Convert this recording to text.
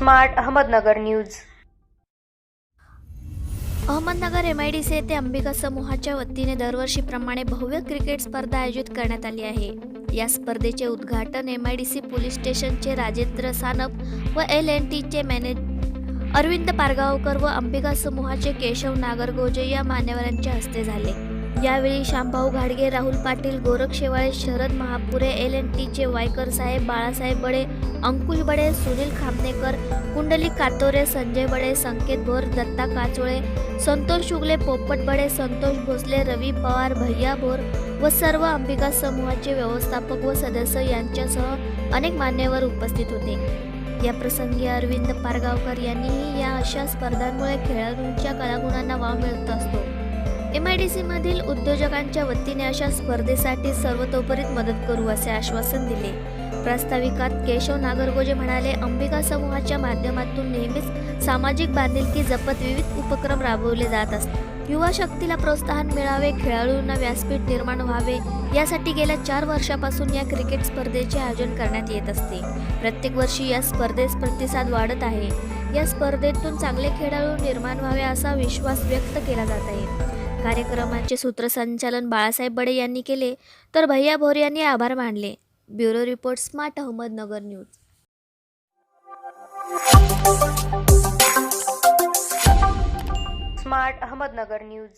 Smart Ahmednagar news. Ahmednagar MIDC येथे अंबिका समूहाच्या वतीने दरवर्षीप्रमाणे भव्य क्रिकेट स्पर्धा आयोजित करण्यात आली आहे. या स्पर्धेचे उद्घाटन MIDC पोलीस स्टेशनचे राजेंद्र सानप व LNTचे मॅनेजर अरविंद पारगावकर व अंबिका समूहाचे केशव नागरगोजे या मान्यवरांच्या हस्ते झाले. यावेळी शामभाऊ घाडगे, राहुल पाटील, गोरख शेवाळे, शरद महापुरे, LNTचे वायकर साहेब, बाळासाहेब बडे, अंकुश बडे, सुनील खामनेकर, कुंडलिक कातोरे, संजय बडे, संकेत भोर, दत्ता काचोळे, संतोष शुगले, पोपट बडे, संतोष भोसले, रवी पवार, भैया भोर व सर्व अंबिका समूहाचे व्यवस्थापक व सदस्य यांच्यासह अनेक मान्यवर उपस्थित होते. या प्रसंगी अरविंद पारगावकर यांनीही या अशा स्पर्धांमुळे खेळाडूंच्या कलागुणांना वाव मिळत असतो. MIDC मधील उद्योजकांच्या वतीने अशा स्पर्धेसाठी सर्वतोपरी मदत करू असे आश्वासन दिले. प्रास्ताविकात केशव नागरगोजे म्हणाले, अंबिका समूहाच्या माध्यमातून नेहमीच सामाजिक बांधिलकी जपत विविध उपक्रम राबवले जात असतात. युवा शक्तीला प्रोत्साहन मिळावे, खेळाडूंना व्यासपीठ निर्माण व्हावे यासाठी गेल्या 4 वर्षापासून या क्रिकेट स्पर्धेचे आयोजन करण्यात येत असते. प्रत्येक वर्षी या स्पर्धेस प्रतिसाद वाढत आहे. या स्पर्धेतून चांगले खेळाडू निर्माण व्हावे असा विश्वास व्यक्त केला जात आहे. कार्यक्रमाचे सूत्रसंचालन बाळासाहेब बडे यांनी केले तर भैया भोर यांनी आभार मानले. Bureau report, smart Ahmednagar news. Smart Ahmednagar news.